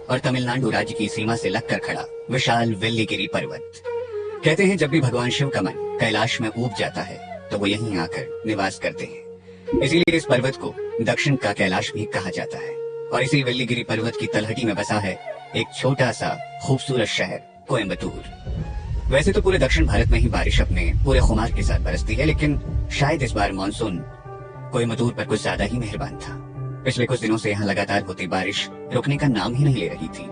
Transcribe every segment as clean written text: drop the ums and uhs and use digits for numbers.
और तमिलनाडु राज्य की सीमा से लगकर खड़ा विशाल वेल्लीगिरी पर्वत। कहते हैं जब भी भगवान शिव का मन कैलाश में ऊब जाता है तो वो यहीं आकर निवास करते हैं। इसीलिए इस पर्वत को दक्षिण का कैलाश भी कहा जाता है। और इसी वेल्लीगिरी पर्वत की तलहटी में बसा है एक छोटा सा खूबसूरत शहर कोयम्बटूर। वैसे तो पूरे दक्षिण भारत में ही बारिश अपने पूरे खुमार के साथ बरसती है, लेकिन शायद इस बार मानसून कोयम्बटूर पर कुछ ज्यादा ही मेहरबान था। पिछले कुछ दिनों से यहाँ लगातार होती बारिश रुकने का नाम ही नहीं ले रही थी।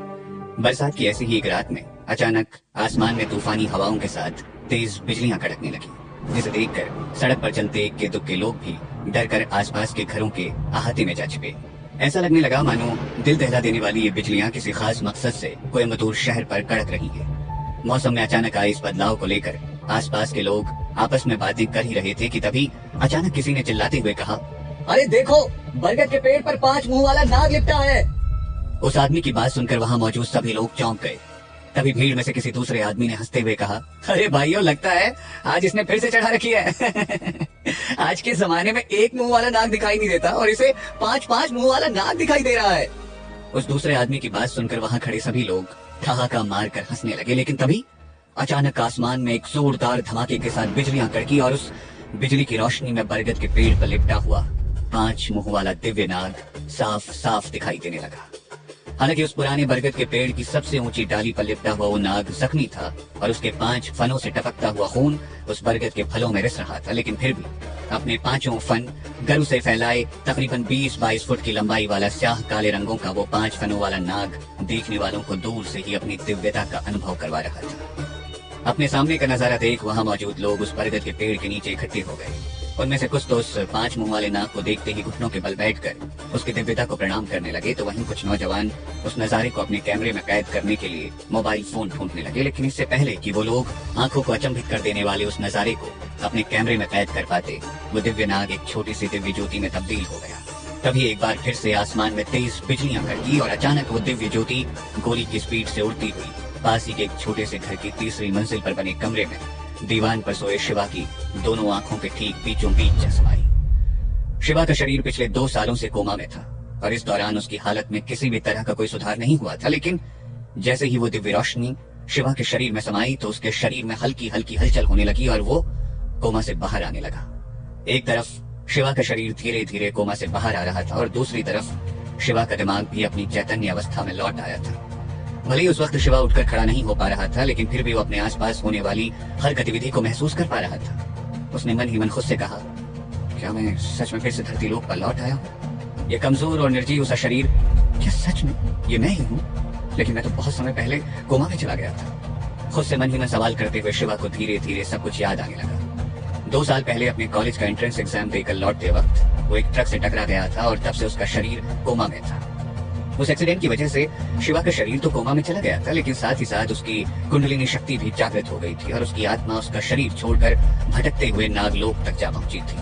बरसात की ऐसी ही एक रात में अचानक आसमान में तूफानी हवाओं के साथ तेज बिजलियां कड़कने लगी, जिसे देखकर सड़क पर चलते इक्के दुक्के लोग भी डरकर आसपास के घरों के अहाते में जा छिपे। ऐसा लगने लगा मानो दिल दहला देने वाली ये बिजलियां किसी खास मकसद से कोयम्बटूर शहर पर कड़क रही है। मौसम में अचानक आए इस बदलाव को लेकर आसपास के लोग आपस में बातें कर ही रहे थे कि तभी अचानक किसी ने चिल्लाते हुए कहा, अरे देखो, बरगद के पेड़ पर 5 मुंह वाला नाग लिपटा है। उस आदमी की बात सुनकर वहां मौजूद सभी लोग चौंक गए। तभी भीड़ में से किसी दूसरे आदमी ने हंसते हुए कहा, अरे भाइयों, लगता है आज इसने फिर से चढ़ा रखी है। आज के जमाने में एक मुंह वाला नाग दिखाई नहीं देता और इसे 5 मुंह वाला नाग दिखाई दे रहा है। उस दूसरे आदमी की बात सुनकर वहां खड़े सभी लोग ठहाका मारकर हंसने लगे, लेकिन तभी अचानक आसमान में एक जोरदार धमाके के साथ बिजलियां कड़की और उस बिजली की रोशनी में बरगद के पेड़ पर लिपटा हुआ 5 मुंह वाला दिव्य नाग साफ साफ दिखाई देने लगा। हालांकि उस पुराने बरगद के पेड़ की सबसे ऊंची डाली पर लिपटा हुआ वो नाग जख्मी था और उसके 5 फनों से टपकता हुआ खून उस बरगद के फलों में रिस रहा था, लेकिन फिर भी अपने 5 फन गर्व से फैलाए तकरीबन 20-22 फुट की लंबाई वाला स्याह काले रंगों का वो 5 फनों वाला नाग देखने वालों को दूर से ही अपनी दिव्यता का अनुभव करवा रहा था। अपने सामने का नजारा देख वहां मौजूद लोग उस बरगद के पेड़ के नीचे इकट्ठे हो गए। उनमें से कुछ तो उस 5 मुंह वाले नाग को देखते ही घुटनों के बल बैठकर उसकी दिव्यता को प्रणाम करने लगे, तो वहीं कुछ नौजवान उस नजारे को अपने कैमरे में कैद करने के लिए मोबाइल फोन ढूंढने लगे। लेकिन इससे पहले कि वो लोग आंखों को अचंभित कर देने वाले उस नजारे को अपने कैमरे में कैद कर पाते, वो दिव्य नाग एक छोटी सी दिव्य ज्योति में तब्दील हो गया। तभी एक बार फिर से आसमान में तेज बिजलियां कड़की और अचानक वो दिव्य ज्योति गोली की स्पीड से उड़ती हुई पास ही के एक छोटे से घर की तीसरी मंजिल पर बने कमरे में दीवान पर सोए शिवा की दोनों आंखों के ठीक बीचों बीच चसमाई। शिवा का शरीर पिछले 2 सालों से कोमा में था और इस दौरान उसकी हालत में किसी भी तरह का कोई सुधार नहीं हुआ था, लेकिन जैसे ही वो दिव्य रोशनी शिवा के शरीर में समाई तो उसके शरीर में हल्की हल्की हलचल होने लगी और वो कोमा से बाहर आने लगा। एक तरफ शिवा का शरीर धीरे धीरे कोमा से बाहर आ रहा था और दूसरी तरफ शिवा का दिमाग भी अपनी चैतन्य अवस्था में लौट आया था। भले ही उस वक्त शिवा उठकर खड़ा नहीं हो पा रहा था, लेकिन फिर भी वो अपने आसपास होने वाली हर गतिविधि को महसूस कर पा रहा था। उसने मन ही मन खुद से कहा, क्या मैं सच में फिर से धरती लोक पर लौट आया हूँ? ये कमजोर और निर्जीव सा शरीर, क्या सच में ये मैं ही हूँ? लेकिन मैं तो बहुत समय पहले कोमा में चला गया था। खुद से मन ही मन सवाल करते हुए शिवा को धीरे धीरे सब कुछ याद आने लगा। 2 साल पहले अपने कॉलेज का एंट्रेंस एग्जाम देकर लौटते वक्त वो एक ट्रक से टकरा गया था और तब से उसका शरीर कोमा में था। उस एक्सीडेंट की वजह से शिवा का शरीर तो कोमा में चला गया था, लेकिन साथ ही साथ उसकी कुंडलिनी शक्ति भी जागृत हो गई थी और उसकी आत्मा उसका शरीर छोड़कर भटकते हुए नागलोक तक जा पहुंची थी।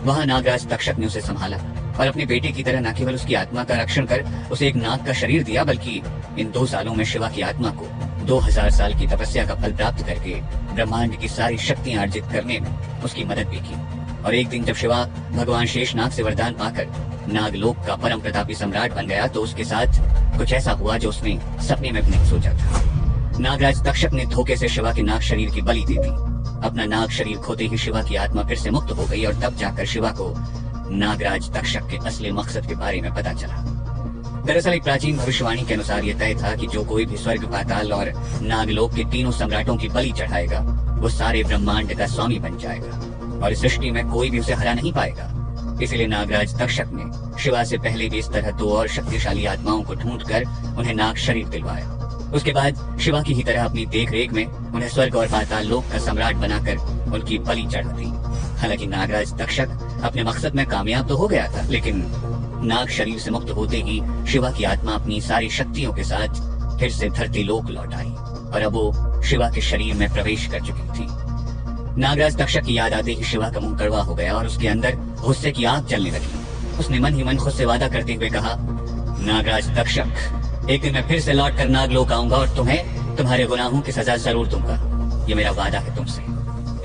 वहां नागराज तक्षक ने उसे संभाला और अपने बेटे की तरह न केवल उसकी आत्मा का रक्षण कर उसे एक नाग का शरीर दिया, बल्कि इन 2 सालों में शिवा की आत्मा को 2000 साल की तपस्या का फल प्राप्त करके ब्रह्मांड की सारी शक्तियां अर्जित करने में उसकी मदद भी की। और एक दिन जब शिवा भगवान शेषनाग से वरदान पाकर नागलोक का परम प्रतापी सम्राट बन गया तो उसके साथ कुछ ऐसा हुआ जो उसने सपने में भी नहीं सोचा था। नागराज तक्षक ने धोखे से शिवा के नाग शरीर की बलि दे दी। अपना नाग शरीर खोते ही शिवा की आत्मा फिर से मुक्त हो गई और तब जाकर शिवा को नागराज तक्षक के असली मकसद के बारे में पता चला। दरअसल एक प्राचीन भविष्यवाणी के अनुसार यह तय था कि जो कोई भी स्वर्ग, पाताल और नागलोक के तीनों सम्राटों की बलि चढ़ाएगा वो सारे ब्रह्मांड का स्वामी बन जाएगा और इस सृष्टि में कोई भी उसे हरा नहीं पाएगा। इसीलिए नागराज तक्षक ने शिवा से पहले भी इस तरह 2 और शक्तिशाली आत्माओं को ढूंढकर उन्हें नाग शरीर दिलवाया। उसके बाद शिवा की ही तरह अपनी देखरेख में उन्हें स्वर्ग और पाताल लोक का सम्राट बनाकर उनकी बलि चढ़ा दी। हालांकि नागराज तक्षक अपने मकसद में कामयाब तो हो गया था, लेकिन नाग शरीर से मुक्त होते ही शिवा की आत्मा अपनी सारी शक्तियों के साथ फिर से धरती लोक लौट आई और अब वो शिवा के शरीर में प्रवेश कर चुकी थी। नागराज तक्षक की याद आते ही शिवा का मुंह कड़वा हो गया और उसके अंदर गुस्से की आग जलने लगी। उसने मन ही मन खुद से वादा करते हुए कहा, नागराज तक्षक, एक दिन मैं फिर से लौट कर नागलोक आऊंगा और तुम्हें तुम्हारे गुनाहों की सजा जरूर दूंगा। ये मेरा वादा है तुमसे।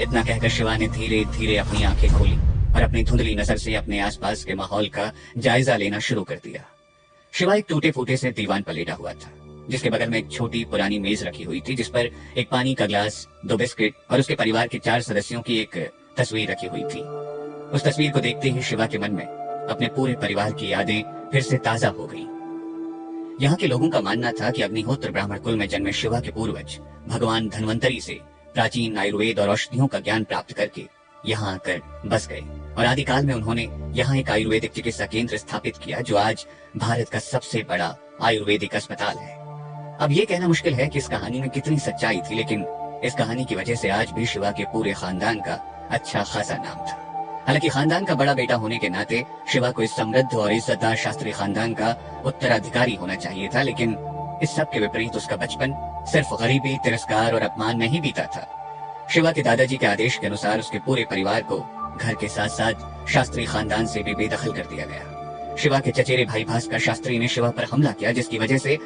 इतना कहकर शिवा ने धीरे धीरे अपनी आंखें खोली और अपनी धुंधली नजर से अपने आसपास के माहौल का जायजा लेना शुरू कर दिया। शिवा एक टूटे फूटे से दीवान पर लेटा हुआ था। जिसके बगल में एक छोटी पुरानी मेज रखी हुई थी, जिस पर एक पानी का ग्लास, 2 बिस्किट और उसके परिवार के 4 सदस्यों की एक तस्वीर रखी हुई थी। उस तस्वीर को देखते ही शिवा के मन में अपने पूरे परिवार की यादें फिर से ताजा हो गई। यहाँ के लोगों का मानना था कि अग्निहोत्र ब्राह्मण कुल में जन्मे शिवा के पूर्वज भगवान धन्वंतरी से प्राचीन आयुर्वेद और औषधियों का ज्ञान प्राप्त करके यहाँ आकर बस गए और आदिकाल में उन्होंने यहाँ एक आयुर्वेदिक चिकित्सा केंद्र स्थापित किया, जो आज भारत का सबसे बड़ा आयुर्वेदिक अस्पताल है। अब ये कहना मुश्किल है कि इस कहानी में कितनी सच्चाई थी, लेकिन इस कहानी की वजह से आज भी शिवा के पूरे खानदान का अच्छा खासा नाम था। हालांकि खानदान का बड़ा बेटा होने के नाते शिवा को इस समृद्ध और इज्जतदार शास्त्री खानदान का उत्तराधिकारी होना चाहिए था, लेकिन इस सब के विपरीत उसका बचपन सिर्फ गरीबी, तिरस्कार और अपमान में ही बीता था। शिवा के दादाजी के आदेश के अनुसार उसके पूरे परिवार को घर के साथ साथ शास्त्री खानदान से भी बेदखल कर दिया गया। शिवा के चचेरे भाई भास्कर शास्त्री ने शिवा पर हमला किया, जिसकी वजह से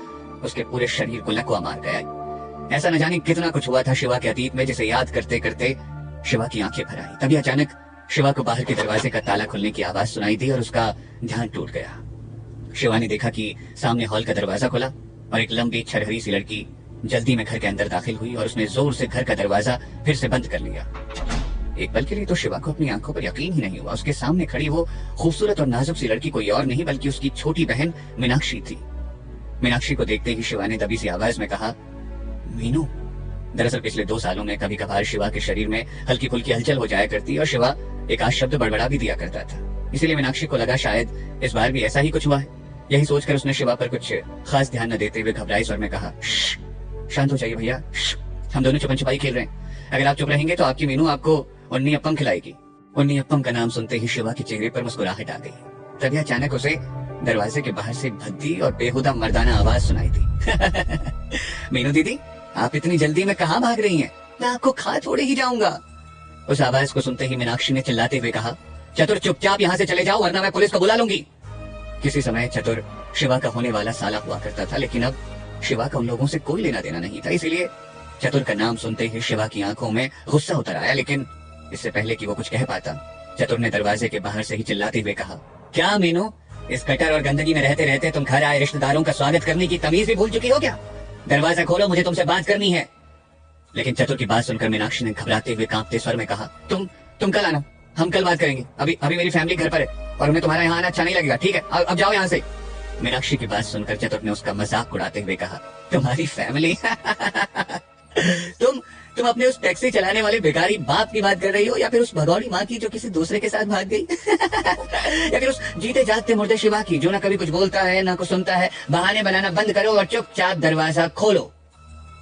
उसके पूरे शरीर को लकवा मार गया। ऐसा न जाने कितना कुछ हुआ था शिवा के अतीत में, जिसे याद करते करते शिवा की आंखें भर आई। तभी अचानक शिवा को बाहर के दरवाजे का ताला खुलने की आवाज सुनाई दी और उसका ध्यान टूट गया। शिवा ने देखा कि सामने हॉल का दरवाजा खुला और एक लंबी छरहरी सी लड़की जल्दी में घर के अंदर दाखिल हुई और उसने जोर से घर का दरवाजा फिर से बंद कर लिया। एक पल के लिए तो शिवा को अपनी आंखों पर यकीन ही नहीं हुआ। उसके सामने खड़ी वो खूबसूरत और नाजुक सी लड़की कोई और नहीं बल्कि उसकी छोटी बहन मीनाक्षी थी। मीनाक्षी को देखते ही शिवा ने दबी सी आवाज में कहा, मीनू। दरअसल पिछले 2 सालों में कभी कभार शिवा के शरीर में हल्की फुल्की हलचल हो जाया करती और शिवा एक आध शब्द बड़बड़ा भी दिया करता था। इसीलिए मीनाक्षी को लगा शायद इस बार भी ऐसा ही कुछ हुआ है। यही सोचकर उसने शिवा पर कुछ खास ध्यान न देते हुए घबराए स्वर में कहा, शांत हो जाइए भैया, हम दोनों छुपन छुपाई खेल रहे हैं। अगर आप चुप रहेंगे तो आपकी मीनू आपको उन्नी अप्पम खिलाएगी। उन्नी अप्पम का नाम सुनते ही शिवा के चेहरे पर मुस्कुराहट आ गई। तभी अचानक उसे दरवाजे के बाहर से भद्दी और बेहुदा मर्दाना आवाज सुनाई दी। मीनू दीदी, आप इतनी जल्दी में कहाँ भाग रही हैं? मैं आपको खा थोड़े ही जाऊंगा। उस आवाज को सुनते ही मीनाक्षी ने चिल्लाते हुए कहा, चतुर चुपचाप यहाँ से चले जाओ वरना मैं पुलिस को बुला लूंगी। किसी समय चतुर शिवा का होने वाला साला हुआ करता था, लेकिन अब शिवा का उन लोगों से कोई लेना देना नहीं था। इसीलिए चतुर का नाम सुनते ही शिवा की आंखों में गुस्सा उतर आया, लेकिन इससे पहले कि वो कुछ कह पाता, चतुर ने दरवाजे के बाहर से ही चिल्लाते हुए कहा, क्या मीनू, इस कटर और गंदगी में रहते रहते तुम घर आए रिश्तेदारों का स्वागत करने की तमीज भी भूल चुकी हो क्या? दरवाजा खोलो, मुझे तुमसे बात करनी है। लेकिन चतुर की बात सुनकर मीनाक्षी ने घबराते हुए कांपते स्वर में कहा, तुम कल आना, हम कल बात करेंगे। अभी मेरी फैमिली घर पर है और उन्हें तुम्हारा यहाँ आना अच्छा नहीं लगेगा, ठीक है? अब जाओ यहाँ से। मीनाक्षी की बात सुनकर चतुर ने उसका मजाक उड़ाते हुए कहा, तुम्हारी फैमिली? तुम अपने उस टैक्सी चलाने वाले भिखारी बाप की बात कर रही हो, या फिर उस भगौड़ी माँ की जो किसी दूसरे के साथ भाग गई? या फिर उस जीते जागते मुर्दे शिवा की जो ना कभी कुछ बोलता है ना कुछ सुनता है? बहाने बनाना बंद करो और चुपचाप दरवाजा खोलो।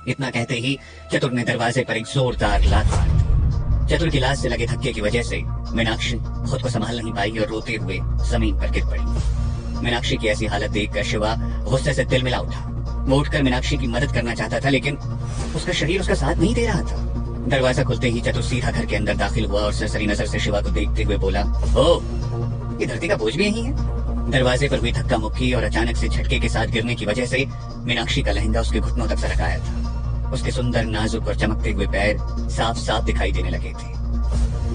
इतना कहते ही चतुर ने दरवाजे पर एक जोरदार लात मार दी। चतुर की लात से लगे धक्के की वजह से मीनाक्षी खुद को संभाल नहीं पाई और रोते हुए जमीन पर गिर पड़ी। मीनाक्षी की ऐसी हालत देखकर शिवा गुस्से से तिलमिला उठा। वो उठकर मीनाक्षी की मदद करना चाहता था, लेकिन उसका शरीर उसका साथ नहीं दे रहा था। दरवाजा खुलते ही चतुर सीधा घर के अंदर दाखिल हुआ और सरसरी नजर से शिवा को देखते हुए बोला, ओ, ये धरती का बोझ भी यही है। दरवाजे पर हुई धक्का मुक्की और अचानक से झटके के साथ गिरने की वजह से मीनाक्षी का लहंगा उसके घुटनों तक सरक आया था। उसके सुंदर, नाजुक और चमकते हुए पैर साफ साफ दिखाई देने लगे थे।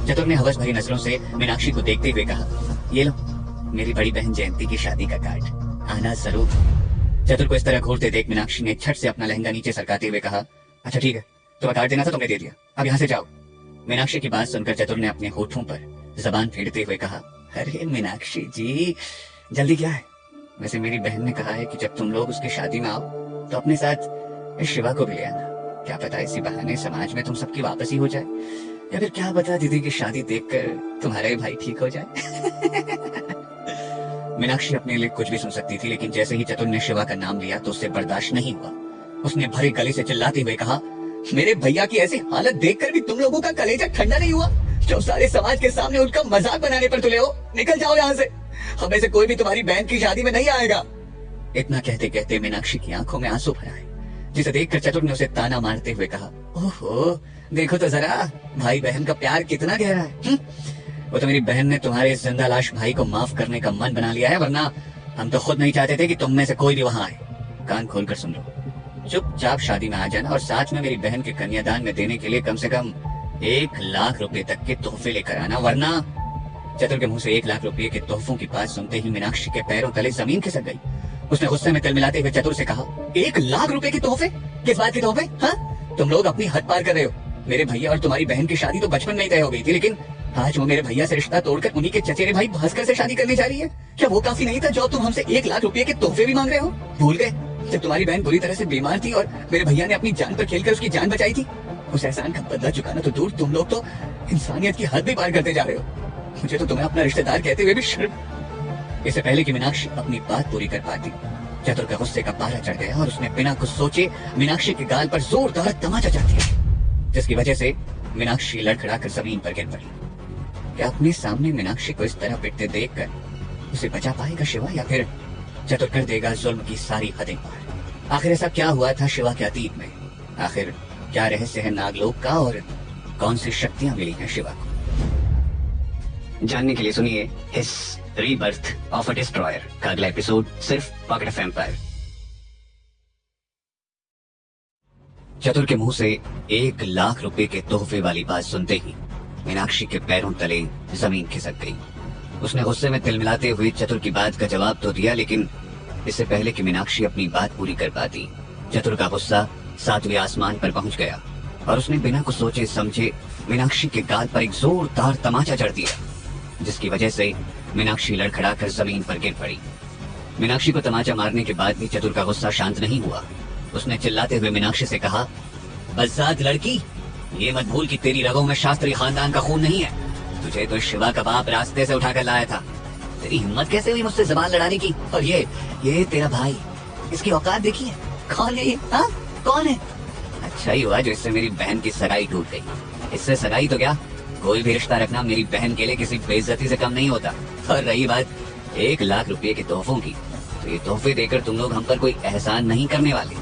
चतुर ने हवस भरी नजरों से मीनाक्षी को देखते हुए कहा, ये लो मेरी बड़ी बहन जयंती की शादी का कार्ड, आना जरूर। चतुर को इस तरह घूरते देख मीनाक्षी ने झट से अपना लहंगा नीचे सरकाते हुए कहा, अच्छा ठीक है, तुम्हें कार्ड देना था, तुमने दे दिया, अब यहाँ से जाओ। मीनाक्षी की बात सुनकर चतुर ने अपने होठों पर जबान फेरते हुए कहा, अरे मीनाक्षी जी, जल्दी क्या है? वैसे मेरी बहन ने कहा है कि जब तुम लोग उसकी शादी में आओ तो अपने साथ इस शिवा को भी ले आना। क्या पता इसी बहाने समाज में तुम सबकी वापसी हो जाए, या फिर क्या पता दीदी की शादी देखकर तुम्हारा ही भाई ठीक हो जाए। मीनाक्षी अपने लिए कुछ भी सुन सकती थी, लेकिन जैसे ही चतुर ने शिवा का नाम लिया तो उससे बर्दाश्त नहीं हुआ। उसने भरे गले से चिल्लाते हुए कहा, मेरे भैया की ऐसी हालत देखकर भी तुम लोगों का कलेजा ठंडा नहीं हुआ? जो सारे समाज के सामने उनका मजाक बनाने पर तुले हो, निकल जाओ यहाँ से। हमें से कोई भी तुम्हारी बहन की शादी में नहीं आएगा। इतना कहते कहते मीनाक्षी की आंखों में आंसू भर आए, जिसे देखकर चतुर ने उसे ताना मारते हुए कहा, ओहो, देखो तो जरा भाई बहन का प्यार कितना गहरा है। वो तो मेरी बहन ने तुम्हारे इस जिंदा लाश भाई को माफ करने का मन बना लिया है, वरना हम तो खुद नहीं चाहते थे कि तुम में से कोई भी वहां आए। कान खोलकर सुन लो, चुपचाप शादी में आ जाना और साथ में मेरी बहन के कन्यादान में देने के लिए कम से कम 1 लाख रुपए तक के तोहफे लेकर आना, वरना। चतुर के मुंह से 1 लाख रुपए के तोहफों की बात सुनते ही मीनाक्षी के पैरों तले जमीन खिसक गई। उसने गुस्से में तिलमिलाते हुए चतुर से कहा, 1 लाख रुपए के तोहफे? किस बात के तोहफे? हाँ, तुम लोग अपनी हद पार कर रहे हो। मेरे भैया और तुम्हारी बहन की शादी तो बचपन में ही तय हो गई थी, लेकिन आज वो मेरे भैया से रिश्ता तोड़कर उन्हीं के चचेरे भाई भास्कर से शादी करने जा रही है। क्या वो काफी नहीं था जो तुम हमसे 1 लाख रुपए के तोहफे भी मांग रहे हो? भूल गए जब तुम्हारी बहन बुरी तरह से बीमार थी और मेरे भैया ने अपनी जान पर खेलकर उसकी जान बचाई थी? उस एहसान का बदला चुकाना तो दूर, तुम लोग तो इंसानियत की हद भी पार करते जा रहे हो। मुझे तो तुम्हें अपना रिश्तेदार कहते हुए भी शर्म। इससे पहले कि मीनाक्षी अपनी बात पूरी कर पाती, चतुर का गुस्से का पारा चढ़ गया और उसने बिना कुछ सोचे मीनाक्षी के गाल पर जोरदार तमाचा जड़ दिया, जिसकी वजह से मीनाक्षी लड़खड़ाकर जमीन पर गिर पड़ी। क्या अपने सामने मीनाक्षी को इस तरह पिटते देखकर उसे बचा पाएगा शिवा, या फिर चतुर कर देगा जुल्म की सारी हदें पार? आखिर ऐसा क्या हुआ था शिवा के अतीत में? आखिर क्या रहस्य है नागलोक का और कौन सी शक्तियां मिली हैं शिवा को? जानने के लिए सुनिए हिस रीबर्थ ऑफ अ डिस्ट्रॉयर का अगला एपिसोड सिर्फ पॉकेट एफएम पर। चतुर के मुंह से 1 लाख रुपए के तोहफे वाली बात सुनते ही मीनाक्षी के पैरों तले जमीन खिसक गई। उसने गुस्से में तिलमिलाते हुए चतुर की बात का जवाब तो दिया, लेकिन इससे पहले कि मीनाक्षी अपनी बात पूरी कर पाती, चतुर का गुस्सा 7वें आसमान पर पहुंच गया और उसने बिना कुछ सोचे समझे मीनाक्षी के गाल पर एक जोरदार तमाचा जड़ दिया, जिसकी वजह से मीनाक्षी लड़खड़ाकर जमीन पर गिर पड़ी। मीनाक्षी को तमाचा मारने के बाद भी चतुर का गुस्सा शांत नहीं हुआ। उसने चिल्लाते हुए मीनाक्षी से कहा, बज़ाद लड़की, ये मत भूल कि तेरी रगों में शास्त्री खानदान का खून नहीं है। तुझे तो शिवा का बाप रास्ते से उठाकर लाया था। तेरी हिम्मत कैसे हुई मुझसे जबान लड़ाने की? और ये तेरा भाई, इसकी औकात देखी है? कौन है ये? हाँ, कौन है? अच्छा ही हुआ जो इससे मेरी बहन की सगाई टूट गई। इससे सगाई तो क्या, कोई भी रिश्ता रखना मेरी बहन के लिए किसी बेइज्जती से कम नहीं होता। और रही बात 1 लाख रुपए के तोहफों की, तो ये तोहफे देकर तुम लोग हम पर कोई एहसान नहीं करने वाले।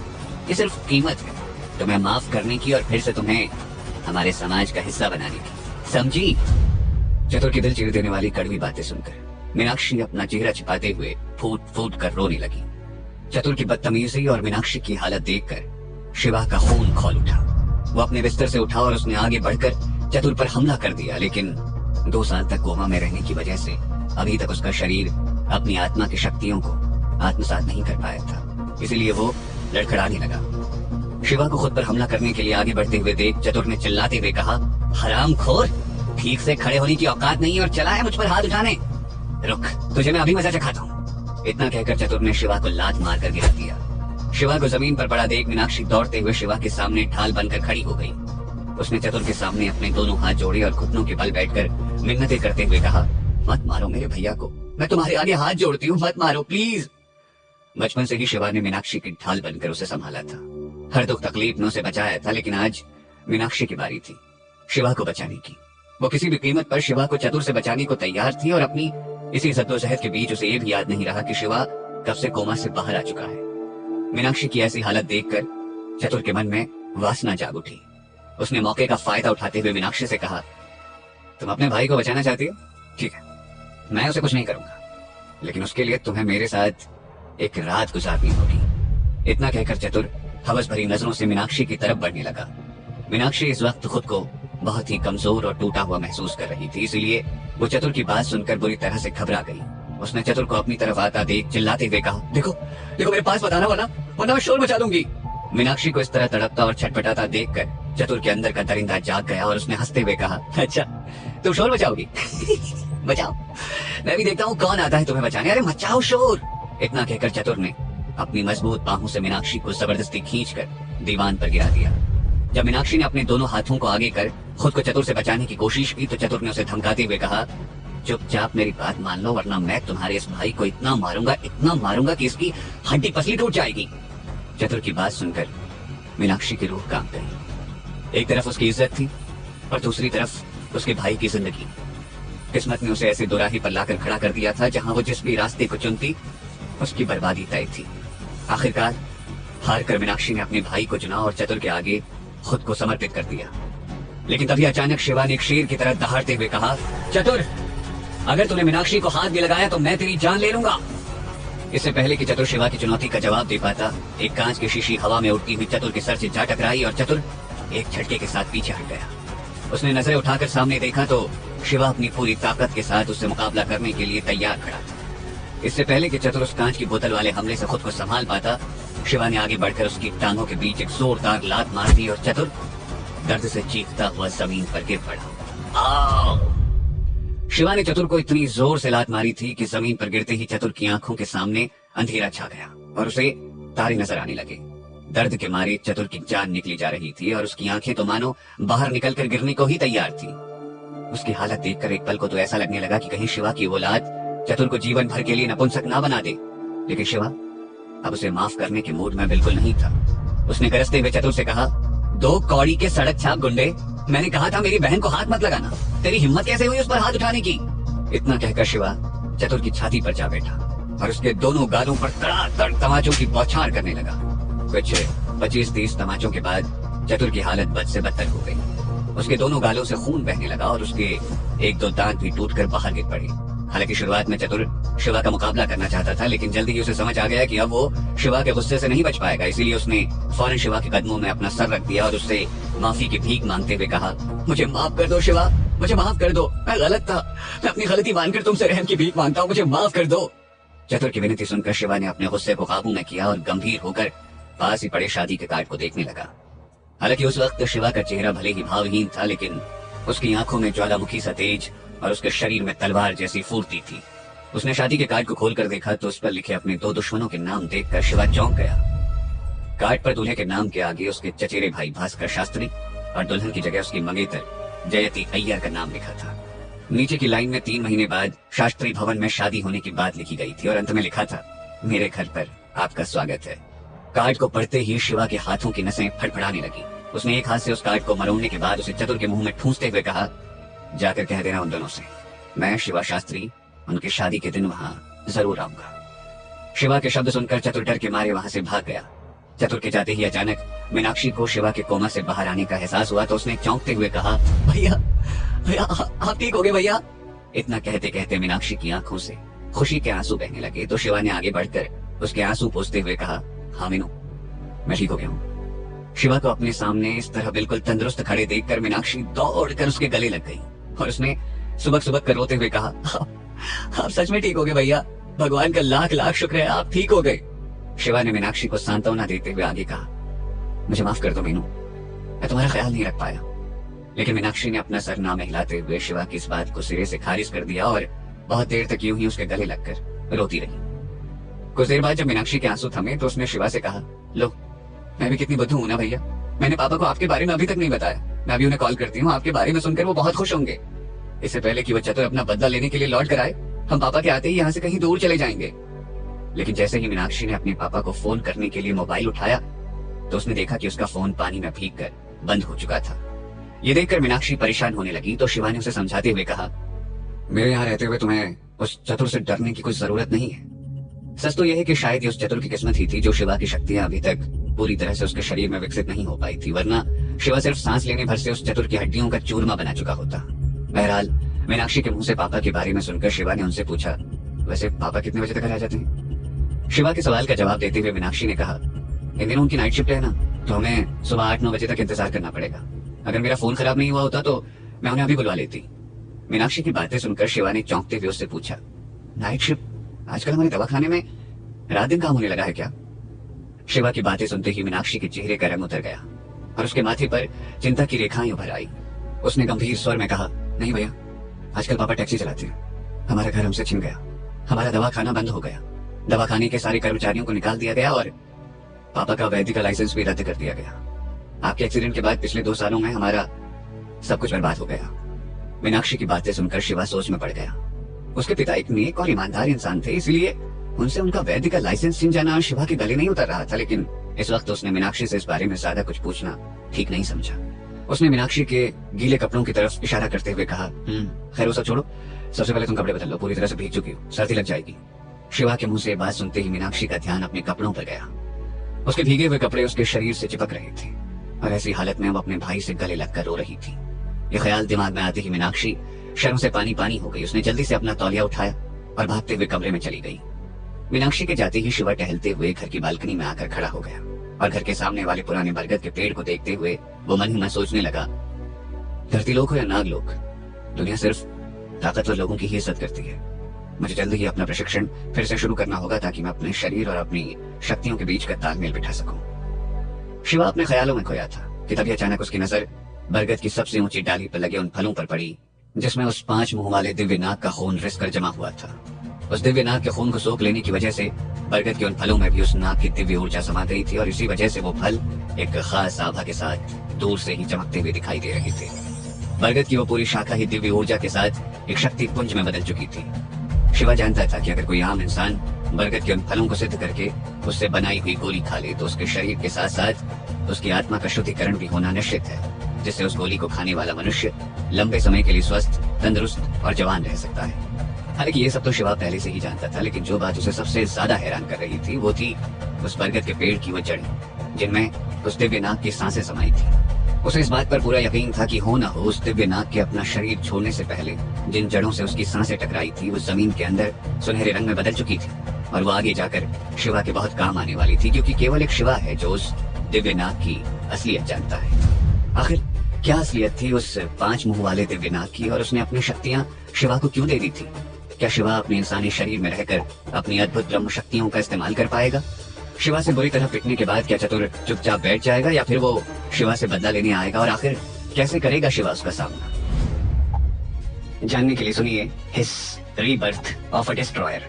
ये सिर्फ कीमत है तुम्हें माफ करने की और फिर से तुम्हें हमारे समाज का हिस्सा बनाने की, समझी? चतुर की दिल चीर देने वाली कड़वी बातें सुनकर मीनाक्षी अपना चेहरा छिपाते हुए फूट फूट कर रोने लगी। चतुर की बदतमीजी और मीनाक्षी की हालत देखकर शिवा का खून खौल उठा। वो अपने बिस्तर से उठा और उसने आगे बढ़कर चतुर पर हमला कर दिया, लेकिन 2 साल तक कोमा में रहने की वजह से अभी तक उसका शरीर अपनी आत्मा की शक्तियों को आत्मसात नहीं कर पाया था, इसीलिए वो लड़खड़ाने लगा। शिवा को खुद पर हमला करने के लिए आगे बढ़ते हुए देख चतुर ने चिल्लाते हुए कहा, हरामखोर, ठीक से खड़े होने की औकात नहीं है और चला है मुझ पर हाथ उठाने। रुक, तुझे मैं अभी मजा चखाता हूँ। इतना कहकर चतुर ने शिवा को लात मारकर गिरा दिया। शिवा को जमीन पर पड़ा देख मीनाक्षी दौड़ते हुए शिवा के सामने ढाल बनकर खड़ी हो गई। उसने चतुर के सामने अपने दोनों हाथ जोड़े और घुटनों के बल बैठकर मिन्नतें करते हुए कहा, मत मारो मेरे भैया को, मैं तुम्हारे आगे हाथ जोड़ती हूँ, मत मारो प्लीज। बचपन से ही शिवा ने मीनाक्षी की ढाल बनकर उसे संभाला था, हर दुख तकलीफ में उसे बचाया था, लेकिन आज मीनाक्षी की बारी थी शिवा को बचाने की। वो किसी भी कीमत पर शिवा को चतुर से बचाने को तैयार थी और अपनी इसी जद्दोजहद के बीच उसे ये भी याद नहीं रहा कि शिवा कब से कोमा से बाहर आ चुका है। मीनाक्षी की ऐसी हालत देखकर चतुर के मन में वासना जाग उठी। उसने मौके का फायदा उठाते हुए मीनाक्षी से कहा, तुम अपने भाई को बचाना चाहती हो? ठीक है, मैं उसे कुछ नहीं करूंगा, लेकिन उसके लिए तुम्हें मेरे साथ एक रात गुजारनी होगी। इतना कहकर चतुर हवस भरी नजरों से मीनाक्षी की तरफ बढ़ने लगा। मीनाक्षी इस वक्त खुद को बहुत ही कमजोर और टूटा हुआ महसूस कर रही थी, इसीलिए वो चतुर की बात सुनकर बुरी तरह से घबरा गई। उसने चतुर को अपनी तरफ आता देख चिल्लाते हुए कहा, देखो देखो मेरे पास बताना, वरना मैं शोर मचा दूंगी। मीनाक्षी को इस तरह तड़पता और छटपटाता देखकर चतुर के अंदर का दरिंदा जाग गया और उसने हंसते हुए कहा, अच्छा तुम शोर मचाओगी? बचाओ, मैं भी देखता हूँ कौन आता है तुम्हें बचाने। अरे मचाओ शोर। इतना कहकर चतुर ने अपनी मजबूत बाहों से मीनाक्षी को जबरदस्ती खींचकर दीवान पर गिरा दिया। जब मीनाक्षी ने अपने दोनों हाथों को आगे कर खुद को चतुर से बचाने की कोशिश की तो चतुर ने उसे धमकाते हुए कहा, चुपचाप मेरी बात मान लो, वरना मैं तुम्हारे इस भाई को इतना मारूंगा कि इसकी हड्डी पसली टूट जाएगी। चतुर की बात सुनकर मीनाक्षी की रूह कांप गई। एक तरफ उसकी इज्जत थी और दूसरी तरफ उसके भाई की जिंदगी। किस्मत ने उसे ऐसे दोराही पर लाकर खड़ा कर दिया था जहां वो जिस भी रास्ते को चुनती उसकी बर्बादी तय थी। आखिरकार हार कर मीनाक्षी ने अपने भाई को चुना और चतुर के आगे खुद को समर्पित कर दिया। लेकिन तभी अचानक शिवा ने एक शेर की तरह दहाड़ते हुए कहा, चतुर, अगर तूने मीनाक्षी को हाथ भी लगाया तो मैं तेरी जान ले लूंगा। इससे पहले कि चतुर शिवा की चुनौती का जवाब दे पाता, एक कांच की शीशी हवा में उड़ती हुई चतुर के सर से जा टकराई और चतुर एक झटके के साथ पीछे हट गया। उसने नजरें उठाकर सामने देखा तो शिवा अपनी पूरी ताकत के साथ उससे मुकाबला करने के लिए तैयार खड़ा था। इससे पहले कि चतुर उस कांच की बोतल वाले हमले से खुद को संभाल पाता, शिवा ने आगे बढ़कर उसकी टांगों के बीच एक जोरदार लात मार दी और चतुर दर्द से चीखता हुआ जमीन पर गिर पड़ा। आओ! शिवा ने चतुर को इतनी जोर से लात मारी थी कि जमीन पर गिरते ही चतुर की आंखों के सामने अंधेरा छा गया और उसे तारे नजर आने लगे। दर्द के मारे चतुर की जान निकली जा रही थी और उसकी आंखें तो मानो बाहर निकलकर गिरने को ही तैयार थी। उसकी हालत देखकर एक पल को तो ऐसा लगने लगा कि कहीं शिवा की वो लात चतुर को जीवन भर के लिए नपुंसक ना बना दे। लेकिन शिवा अब उसे माफ करने के मूड में बिल्कुल नहीं था। उसने गरजते हुए चतुर से कहा, 2 कौड़ी के सड़क छाप गुंडे, मैंने कहा था मेरी बहन को हाथ मत लगाना, तेरी हिम्मत कैसे हुई उस पर हाथ उठाने की? इतना कहकर शिवा चतुर की छाती पर जा बैठा और उसके दोनों गालों पर तड़ातड़ तमाचों की बौछार करने लगा। कुछ 25-30 तमाचों के बाद चतुर की हालत बद से बदतर हो गई। उसके दोनों गालों से खून बहने लगा और उसके 1-2 दांत भी टूटकर बाहर गिर पड़े। हालांकि शुरुआत में चतुर शिवा का मुकाबला करना चाहता था, लेकिन जल्दी ही उसे समझ आ गया कि अब वो शिवा के गुस्से से नहीं बच पाएगा। इसीलिए उसने फौरन शिवा के कदमों में अपना सर रख दिया और उससे माफी की भीख मांगते हुए कहा, मुझे माफ कर दो शिवा, मुझे माफ कर दो, मैं गलत था, मैं अपनी गलती मानकर तुमसे रहम की भीख मांगता हूँ, मुझे माफ कर दो। चतुर की विनती सुनकर शिवा ने अपने गुस्से को काबू में किया और गंभीर होकर पास ही पड़े शादी के कार्ड को देखने लगा। हालांकि उस वक्त शिवा का चेहरा भले ही भावहीन था, लेकिन उसकी आंखों में ज्वालामुखी सा तेज और उसके शरीर में तलवार जैसी फुर्ती थी। उसने शादी के कार्ड को खोलकर देखा तो उस पर लिखे अपने 2 दुश्मनों के नाम देखकर शिवा चौंक गया। कार्ड पर दूल्हे के नाम के आगे उसके चचेरे भाई भास्कर शास्त्री और दुल्हन की जगह उसकी मंगेतर जयती अय्यर का नाम लिखा था। नीचे की लाइन में 3 महीने बाद शास्त्री भवन में शादी होने की बात लिखी गई थी और अंत में लिखा था, मेरे घर पर आपका स्वागत है। कार्ड को पढ़ते ही शिवा के हाथों की नसें फड़फड़ाने लगी। उसने एक हाथ से उस कार्ड को मरोड़ने के बाद उसे चतुर के मुंह में ठूंसते हुए कहा, जाकर कह देना उन दोनों से मैं शिवा शास्त्री उनकी शादी के दिन वहां जरूर आऊंगा। शिवा के शब्द सुनकर चतुर डर के मारे वहां से भाग गया। चतुर के जाते ही अचानक मीनाक्षी को शिवा के कोमा से बाहर आने का एहसास हुआ तो उसने चौंकते हुए कहा, भैया भैया आप ठीक हो गए भैया? इतना कहते कहते मीनाक्षी की आंखों से खुशी के आंसू बहने लगे तो शिवा ने आगे बढ़कर उसके आंसू पोंछते हुए कहा, हाँ मीनू, मैं ठीक हो गया हूँ। शिवा को अपने सामने इस तरह बिल्कुल तंदुरुस्त खड़े देखकर मीनाक्षी दौड़कर उसके गले लग गई और उसने सुबक सुबक कर रोते हुए कहा, आप सच में ठीक हो गए भैया, भगवान का लाख लाख शुक्र है, आप ठीक हो गए। शिवा ने मीनाक्षी को सांत्वना देते हुए आगे कहा, मुझे माफ कर दो मीनू, मैं तुम्हारा ख्याल नहीं रख पाया। लेकिन मीनाक्षी ने अपना सर ना हिलाते हुए शिवा की इस बात को सिरे से खारिज कर दिया और बहुत देर तक यूं ही उसके गले लगकर रोती रही। कुछ देर बाद जब मीनाक्षी के आंसू थमे तो उसने शिवा से कहा, लो मैं भी कितनी बुद्धू हूं ना भैया, मैंने पापा को आपके बारे में अभी तक नहीं बताया, मैं अभी उन्हें कॉल करती हूँ, आपके बारे में सुनकर वो बहुत खुश होंगे। इससे पहले कि वो चतुर अपना बदला लेने के लिए लौट कर आए, हम पापा के आते ही यहाँ से कहीं दूर चले जाएंगे। लेकिन जैसे ही मीनाक्षी ने अपने पापा को फोन करने के लिए मोबाइल उठाया तो उसने देखा कि उसका फोन पानी में भीगकर बंद हो चुका था। ये देखकर मीनाक्षी परेशान होने लगी तो शिवा ने उसे समझाते हुए कहा, मेरे यहाँ रहते हुए तुम्हें उस चतुर से डरने की कोई जरूरत नहीं है। सच तो यह है कि शायद ये उस चतुर की किस्मत ही थी जो शिवा की शक्तियां अभी तक पूरी तरह से उसके शरीर में विकसित नहीं हो पाई थी, वरना शिवा सिर्फ सांस लेने भर से उस चतुर की हड्डियों का चूरमा बना चुका होता। बहरहाल मीनाक्षी के मुंह से पापा के बारे में सुनकर शिवा ने उनसे पूछा, वैसे पापा कितने बजे तक घर आ जाते हैं? शिवा के सवाल का जवाब देते हुए मीनाक्षी ने कहा, इन दिनों उनकी नाइट शिफ्ट है ना, तो हमें सुबह 8-9 बजे तक इंतजार करना पड़ेगा। अगर मेरा फोन खराब नहीं हुआ होता तो मैं उन्हें अभी बुलवा लेती। मीनाक्षी की बातें सुनकर शिवा ने चौंकते हुए उससे पूछा, नाइट शिफ्ट? आजकल हमारे दवाखाने में रात दिन काम होने लगा है क्या? शिवा की बातें सुनते ही मीनाक्षी के चेहरे का रंग उतर गया और उसके माथे पर चिंता की रेखाएं उभर आई। उसने गंभीर स्वर में कहा, नहीं भैया, आजकल पापा टैक्सी चलाते हैं, हमारा घर हमसे छिन गया, हमारा दवाखाना बंद हो गया, दवाखाने के सारे कर्मचारियों को निकाल दिया गया और पापा का वैद्य का लाइसेंस भी रद्द कर दिया गया। आपके एक्सीडेंट के बाद पिछले 2 सालों में हमारा सब कुछ बर्बाद हो गया। मीनाक्षी की बातें सुनकर शिवा सोच में पड़ गया। उसके पिता एक नेक और ईमानदार इंसान थे, इसलिए उनसे उनका वैद्य का लाइसेंस छिन जाना शिवा के गले नहीं उतर रहा था। लेकिन इस वक्त उसने मीनाक्षी से इस बारे में ज्यादा कुछ पूछना ठीक नहीं समझा। उसने मीनाक्षी के गीले कपड़ों की तरफ इशारा करते हुए कहा, खैर वो सब छोड़ो, सबसे पहले तुम कपड़े बदल लो, पूरी तरह से भीग चुकी हो, सर्दी लग जाएगी। शिवा के मुंह से बात सुनते ही मीनाक्षी का ध्यान अपने कपड़ों पर गया। उसके भीगे हुए कपड़े उसके शरीर से चिपक रहे थे और ऐसी हालत में वो अपने भाई से गले लगकर रो रही थी। ये ख्याल दिमाग में आते ही मीनाक्षी शर्म से पानी पानी हो गई। उसने जल्दी से अपना तौलिया उठाया और भागते हुए कमरे में चली गई। मीनाक्षी के जाते ही शिवा टहलते हुए घर की बालकनी में आकर खड़ा हो गया और घर के सामने वाले पुराने बरगद के पेड़ को देखते हुए वो मन ही मन सोचने लगा, धरती लोग हो या नाग लोग, दुनिया सिर्फ ताकतवर लोगों की ही इज्जत करती है। मुझे जल्दी ही अपना प्रशिक्षण फिर से शुरू करना होगा ताकि मैं अपने शरीर और अपनी शक्तियों के बीच का तालमेल बिठा सकूं। शिवा अपने ख्यालों में खोया था कि तभी अचानक उसकी नजर बरगद की सबसे ऊंची डाली पर लगे उन फलों पर पड़ी जिसमें उस 5 मुंह वाले दिव्य नाग का खून रिस कर जमा हुआ था। उस दिव्य नाग के खून को सोख लेने की वजह से बरगद के उन फलों में भी उस नाग की दिव्य ऊर्जा समा गई थी और इसी वजह से वो फल एक खास आभा के साथ दूर से ही चमकते हुए दिखाई दे रहे थे। बरगद की वो पूरी शाखा ही दिव्य ऊर्जा के साथ एक शक्ति पुंज में बदल चुकी थी। शिवा जानता था कि अगर कोई आम इंसान बरगद के उन फलों को सिद्ध करके उससे बनाई हुई गोली खा ले तो उसके शरीर के साथ साथ उसकी आत्मा का शुद्धिकरण भी होना निश्चित है, जिससे उस गोली को खाने वाला मनुष्य लंबे समय के लिए स्वस्थ, तंदुरुस्त और जवान रह सकता है। हालांकि ये सब तो शिवा पहले से ही जानता था, लेकिन जो बात उसे सबसे ज्यादा हैरान कर रही थी वो थी उस बरगद के पेड़ की वो जड़ें जिनमें उस दिव्य नाग की सांसें समाई थी। उसे इस बात पर पूरा यकीन था कि हो ना हो उस दिव्य नाग के अपना शरीर छोड़ने से पहले जिन जड़ों से उसकी सांसें टकराई थी वो जमीन के अंदर सुनहरे रंग में बदल चुकी थी और वो आगे जाकर शिवा के बहुत काम आने वाली थी, क्योंकि केवल एक शिवा है जो उस दिव्य नाग की असलियत जानता है। आखिर क्या असलियत थी उस 5 मुंह वाले दिव्य नाग की और उसने अपनी शक्तियां शिवा को क्यों दे दी थी? क्या शिवा अपने इंसानी शरीर में रहकर अपनी अद्भुत ब्रह्म शक्तियों का इस्तेमाल कर पाएगा? शिवा से बुरी तरह पिटने के बाद क्या चतुर चुपचाप बैठ जाएगा या फिर वो शिवा से बदला लेने आएगा और आखिर कैसे करेगा शिवा उसका सामना? जानने के लिए सुनिए हिस रीबर्थ ऑफ अ डिस्ट्रॉयर।